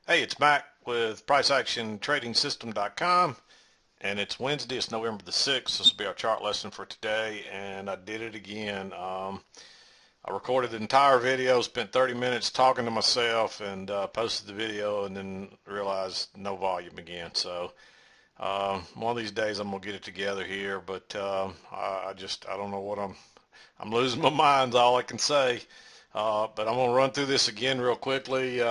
Hey, it's Mack with PriceActionTradingSystem.com, and it's Wednesday. It's November the 6th. This will be our chart lesson for today, and I did it again. I recorded the entire video, spent 30 minutes talking to myself, and posted the video, and then realized no volume again. So one of these days I'm gonna get it together here, but I don't know what I'm losing my mind. Is all I can say. But I'm gonna run through this again real quickly.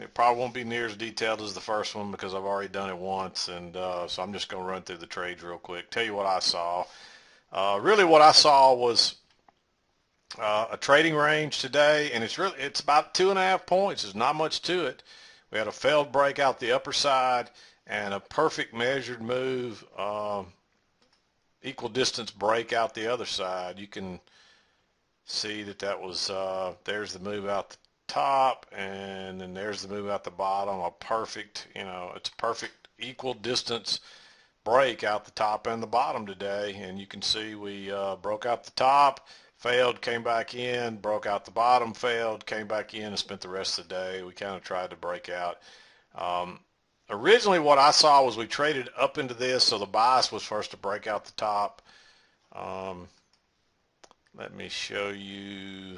It probably won't be near as detailed as the first one because I've already done it once, and so I'm just going to run through the trades real quick. Tell you what I saw. Really, what I saw was a trading range today, and it's about 2.5 points. There's not much to it. We had a failed break out the upper side and a perfect measured move, equal distance break out the other side. You can see that was there's the move out the top, and then there's the move out the bottom. A perfect, it's a perfect equal distance break out the top and the bottom today. And you can see we broke out the top, failed, came back in, broke out the bottom, failed, came back in, and spent the rest of the day. We kind of tried to break out. Originally what I saw was we traded up into this, so the bias was first to break out the top. Let me show you.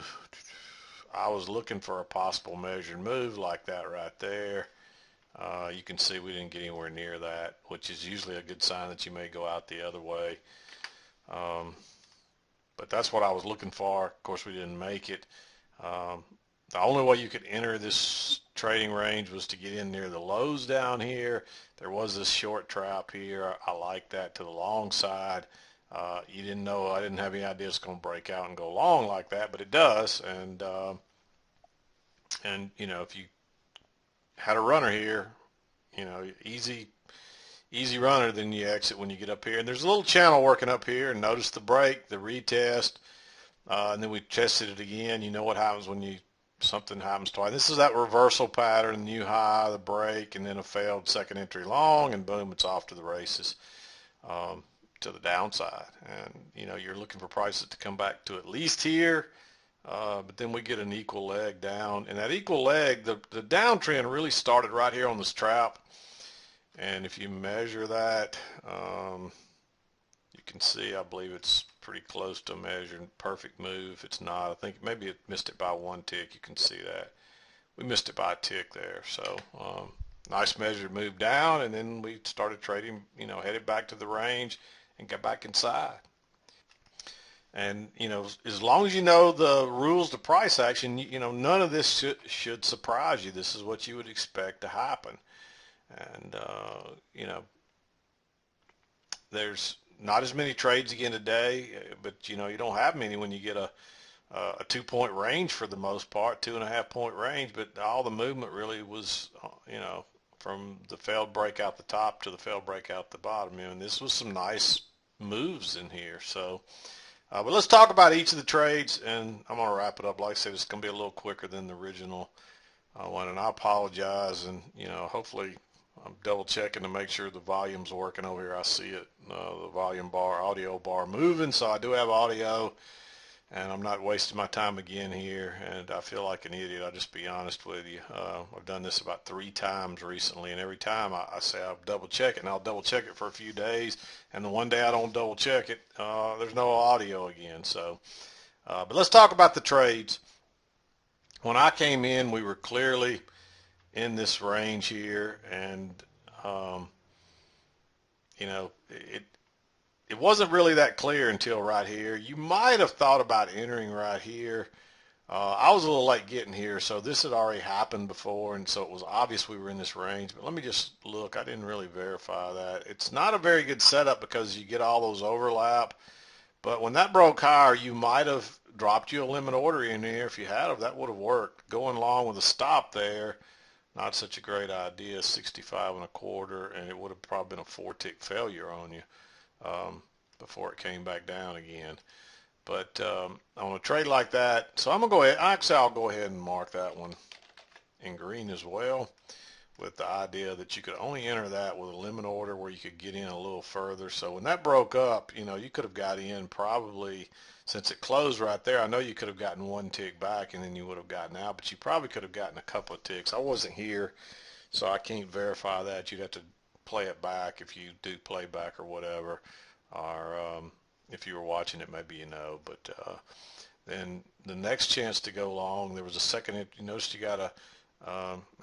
I was looking for a possible measured move like that right there. You can see we didn't get anywhere near that, which is usually a good sign that you may go out the other way. But that's what I was looking for. Of course, we didn't make it. The only way you could enter this trading range was to get in near the lows down here. There was this short trap here. I like that to the long side. You didn't know, I didn't have any idea it's going to break out and go long like that, but it does. And if you had a runner here, easy runner, then you exit when you get up here. And there's a little channel working up here, and notice the break, the retest, and then we tested it again. You know what happens when something happens twice. This is that reversal pattern, new high, the break, and then a failed second entry long, and boom, it's off to the races. To the downside, and you're looking for prices to come back to at least here, but then we get an equal leg down, and that equal leg, the downtrend really started right here on this trap. And if you measure that, you can see, I believe it's pretty close to measuring perfect move. It's not. I think maybe it missed it by one tick. You can see that we missed it by a tick there. So nice measured move down, and then we started trading, headed back to the range and got back inside. And as long as you know the rules to price action, none of this should surprise you. This is what you would expect to happen. And there's not as many trades again today, but you don't have many when you get a 2-point range for the most part, 2.5-point range. But all the movement really was, from the failed break out the top to the failed break out the bottom. And this was some nice moves in here. So, but let's talk about each of the trades, and I'm going to wrap it up. Like I said, it's going to be a little quicker than the original one, and I apologize. And hopefully I'm double checking to make sure the volume's working over here. I see it, the volume bar, audio bar moving, so I do have audio. And I'm not wasting my time again here, and I feel like an idiot. I'll just be honest with you. I've done this about 3 times recently, and every time I say I'll double check it, and I'll double check it for a few days, and the one day I don't double check it, there's no audio again. So, but let's talk about the trades. When I came in, we were clearly in this range here, and it wasn't really that clear until right here. You might have thought about entering right here. I was a little late getting here, so this had already happened before, and so it was obvious we were in this range. But let me just look. I didn't really verify that. It's not a very good setup because you get all those overlap. But when that broke higher, you might have dropped you a limit order in here. If you had of, that would have worked. Going along with a stop there, not such a great idea. 65.25, and it would have probably been a 4-tick failure on you. Before it came back down again. But on a trade like that, so I'm going to go ahead, actually I'll go ahead and mark that one in green as well. with the idea that you could only enter that with a limit order where you could get in a little further. So when that broke up, you could have got in probably, since it closed right there, I know you could have gotten one tick back and then you would have gotten out, but you probably could have gotten a couple of ticks. I wasn't here, so I can't verify that. You'd have to play it back if you do playback or whatever, or if you were watching it, maybe but then the next chance to go long, there was a second, you noticed you got a,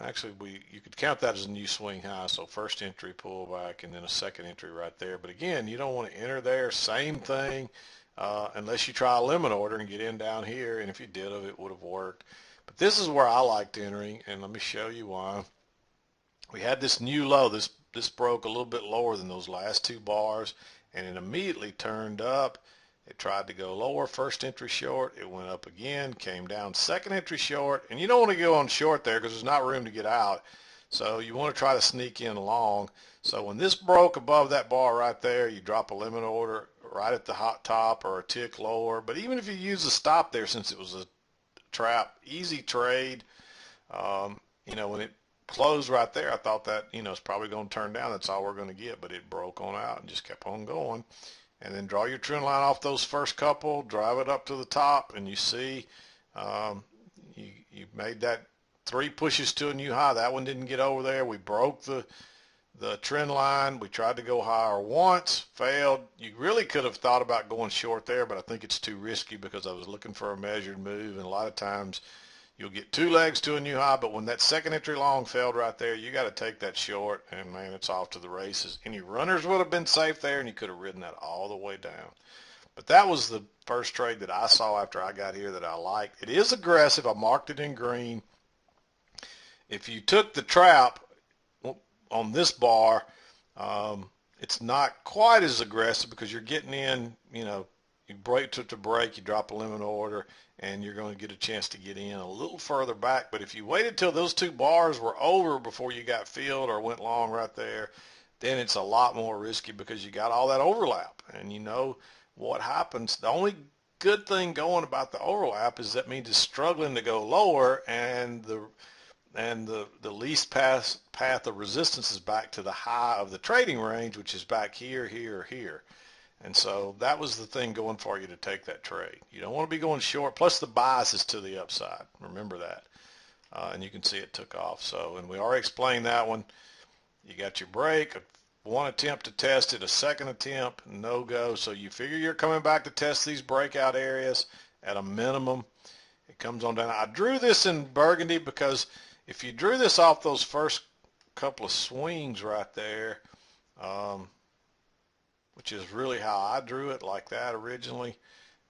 actually you could count that as a new swing high, so first entry pullback and then a second entry right there. But again, you don't want to enter there, same thing, unless you try a limit order and get in down here, and if you did, it would have worked. But this is where I liked entering, and let me show you why. We had this new low, this broke a little bit lower than those last two bars, and it immediately turned up. It tried to go lower, first entry short, it went up again, came down, second entry short, and you don't want to go on short there because there's not room to get out. So you want to try to sneak in long. So when this broke above that bar right there, you drop a limit order right at the hot top or a tick lower. But even if you use a stop there, since it was a trap, easy trade. When it closed right there, I thought that, it's probably going to turn down. That's all we're going to get. But it broke on out and just kept on going. And then draw your trend line off those first couple, drive it up to the top, and you see you made that 3 pushes to a new high. That one didn't get over there. We broke the trend line. We tried to go higher once, failed. You really could have thought about going short there, but I think it's too risky because I was looking for a measured move, and a lot of times you'll get 2 legs to a new high, but when that second entry long failed right there, you got to take that short, and man, it's off to the races. Any runners would have been safe there, and you could have ridden that all the way down. But that was the first trade that I saw after I got here that I liked. It is aggressive. I marked it in green. If you took the trap on this bar, it's not quite as aggressive because you're getting in, you break to break, you drop a limit order, and you're going to get a chance to get in a little further back. But if you waited till those 2 bars were over before you got filled or went long right there, then it's a lot more risky because you got all that overlap. And you know what happens. The only good thing going about the overlap is that means it's struggling to go lower, and the least path of resistance is back to the high of the trading range, which is back here, here, or here. And so that was the thing going for you to take that trade. You don't want to be going short. Plus the bias is to the upside. Remember that. And you can see it took off. So, and we already explained that one. You got your break, one attempt to test it, a second attempt, no go. So you figure you're coming back to test these breakout areas at a minimum. It comes on down. I drew this in burgundy because if you drew this off those first couple of swings right there, which is really how I drew it, like that originally.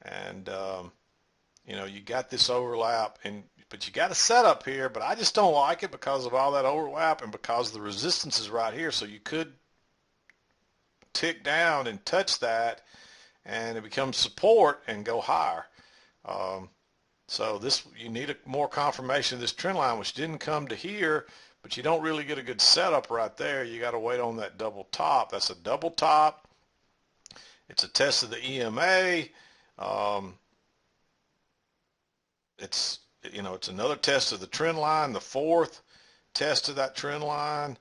And, you got this overlap, but you got a setup here, but I just don't like it because of all that overlap and because the resistance is right here. So you could tick down and touch that, and it becomes support and go higher. So you need a more confirmation of this trend line, which didn't come to here, but you don't really get a good setup right there. You got to wait on that double top. That's a double top. It's a test of the EMA. It's another test of the trend line, the 4th test of that trend line.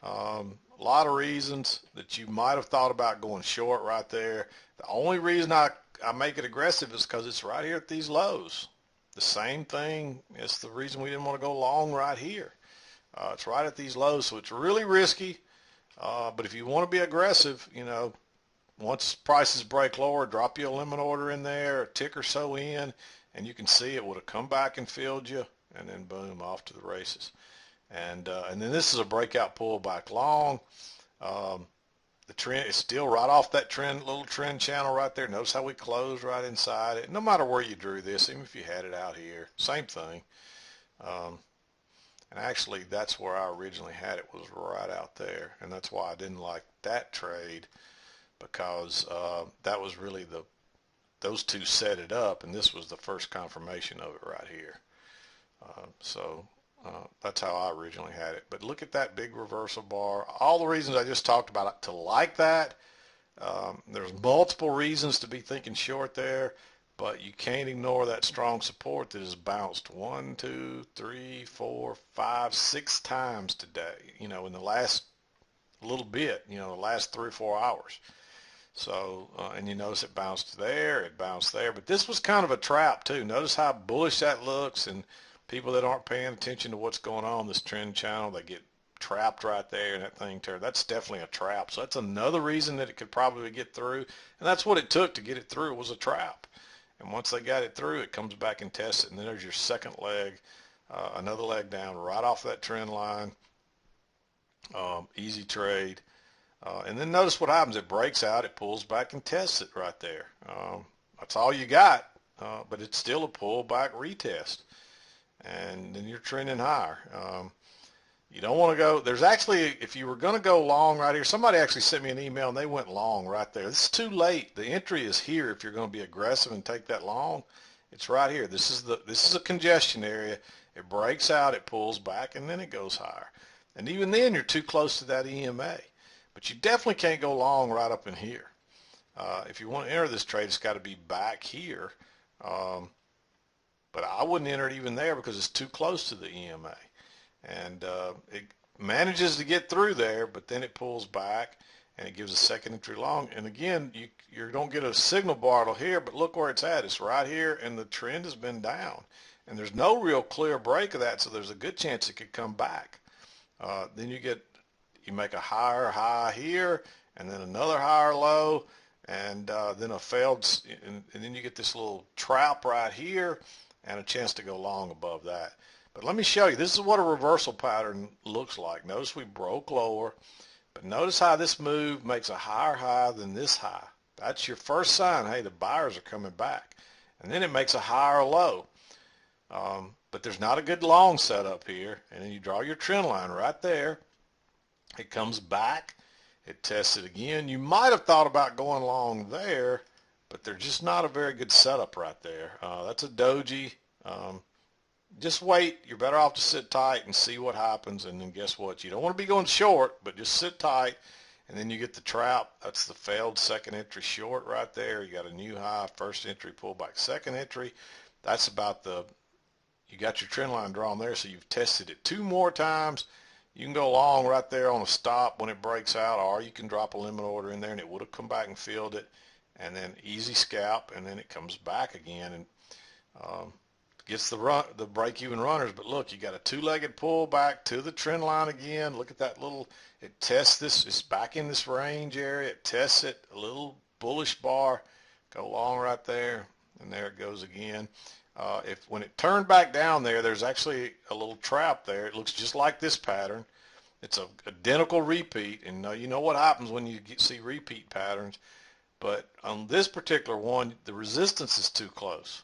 A lot of reasons that you might have thought about going short right there. The only reason I make it aggressive is because it's right here at these lows. The same thing is the reason we didn't want to go long right here. It's right at these lows, so it's really risky. But if you want to be aggressive, once prices break lower, drop you a limit order in there, a tick or so in, and you can see it would have come back and filled you, and then boom, off to the races. And then this is a breakout pullback long. The trend is still right off that little trend channel right there. Notice how we closed right inside it. No matter where you drew this, even if you had it out here, same thing. And actually, that's where I originally had it, was right out there. And that's why I didn't like that trade, because that was really those two set it up, and this was the first confirmation of it right here. That's how I originally had it. But look at that big reversal bar. All the reasons I just talked about to like that. There's multiple reasons to be thinking short there. but you can't ignore that strong support that has bounced 1, 2, 3, 4, 5, 6 times today, in the last little bit, the last 3 or 4 hours. So, and you notice it bounced there, it bounced there, but this was kind of a trap too. Notice how bullish that looks, and people that aren't paying attention to what's going on this trend channel, they get trapped right there, and that thing turned. That's definitely a trap. So that's another reason that it could probably get through, and that's what it took to get it through, was a trap. And once they got it through, it comes back and tests it, and then there's your second leg, another leg down right off that trend line. Easy trade. And then notice what happens. It breaks out, it pulls back and tests it right there. That's all you got, but it's still a pullback retest. And then you're trending higher. You don't want to go, there's actually, if you were going to go long right here, somebody actually sent me an email and they went long right there. This is too late. The entry is here if you're going to be aggressive and take that long. It's right here. This is a congestion area. It breaks out, it pulls back, and then it goes higher. And even then, you're too close to that EMA. But you definitely can't go long right up in here. If you want to enter this trade, it's got to be back here. But I wouldn't enter it even there because it's too close to the EMA. And it manages to get through there, but then it pulls back and it gives a second entry long. And again, you don't get a signal bar here, but look where it's at. It's right here, and the trend has been down. And there's no real clear break of that, so there's a good chance it could come back. Then you make a higher high here, and then another higher low, and then a failed, and then you get this little trap right here, and a chance to go long above that. But let me show you. This is what a reversal pattern looks like. Notice we broke lower, but notice how this move makes a higher high than this high. That's your first sign, hey, the buyers are coming back. And then it makes a higher low. But there's not a good long setup here. And then you draw your trend line right there. It comes back. It tests it again. You might have thought about going long there, but they're just not a very good setup right there. That's a doji. Just wait. You're better off to sit tight and see what happens. And then guess what? You don't want to be going short, but just sit tight. And then you get the trap. That's the failed second entry short right there. You got a new high, first entry, pullback, second entry. That's about you got your trend line drawn there, so you've tested it 2 more times. You can go long right there on a stop when it breaks out, or you can drop a limit order in there, and it would have come back and filled it. And then easy scalp, and then it comes back again and gets the break-even runners. But look, you got a 2-legged pullback to the trend line again. Look at that it tests this. It's back in this range area. It tests it, a little bullish bar. Go long right there, and there it goes again. When it turned back down there, there's actually a little trap there. It looks just like this pattern. It's an identical repeat, and you know what happens when you see repeat patterns. But on this particular one, the resistance is too close.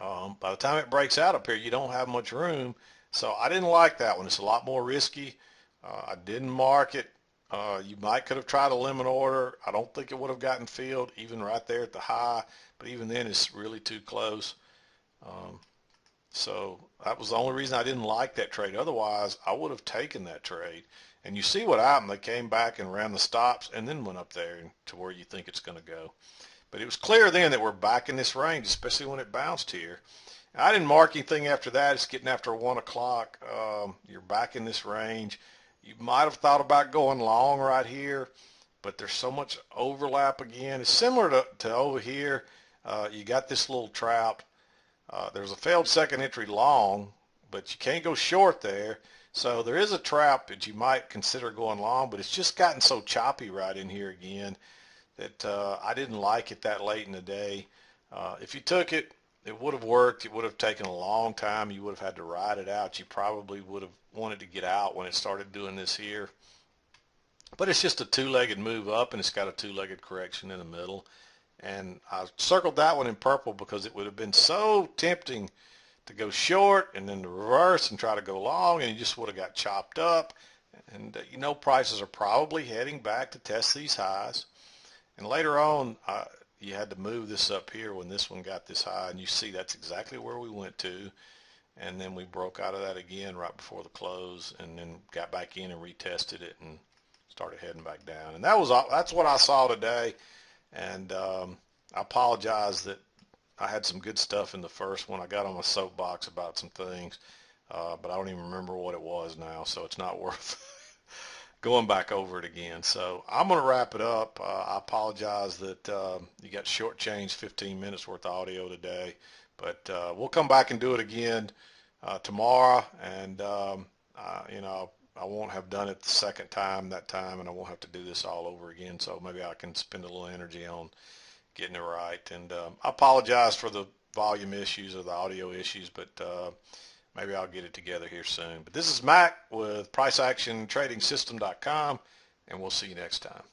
By the time it breaks out up here, you don't have much room. So I didn't like that one. It's a lot more risky. I didn't mark it. You could have tried a limit order. I don't think it would have gotten filled even right there at the high, but even then it's really too close. So that was the only reason I didn't like that trade. Otherwise, I would have taken that trade. And you see what happened. They came back and ran the stops and then went up there to where you think it's going to go. But it was clear then that we're back in this range, especially when it bounced here. I didn't mark anything after that. It's getting after 1 o'clock. You're back in this range. You might have thought about going long right here, but there's so much overlap again. It's similar to over here. You got this little trap. There's a failed second entry long, but you can't go short there. So there is a trap that you might consider going long, but it's just gotten so choppy right in here again that I didn't like it that late in the day. If you took it, it would have worked. It would have taken a long time. You would have had to ride it out. You probably would have wanted to get out when it started doing this here. But it's just a 2-legged move up, and it's got a 2-legged correction in the middle. And I circled that one in purple because it would have been so tempting to go short and then to reverse and try to go long, and you just would have got chopped up. And prices are probably heading back to test these highs. And later on, you had to move this up here when this one got this high, and you see that's exactly where we went to. And then we broke out of that again right before the close, and then got back in and retested it and started heading back down. And that's what I saw today. And I apologize that I had some good stuff in the first one. I got on my soapbox about some things, but I don't even remember what it was now, so it's not worth going back over it again. So I'm going to wrap it up. I apologize that you got shortchanged 15 minutes worth of audio today, but we'll come back and do it again tomorrow, and I won't have done it the second time that time, and I won't have to do this all over again. So maybe I can spend a little energy on getting it right. And I apologize for the volume issues or the audio issues, but maybe I'll get it together here soon. But this is Mac with PriceActionTradingSystem.com, and we'll see you next time.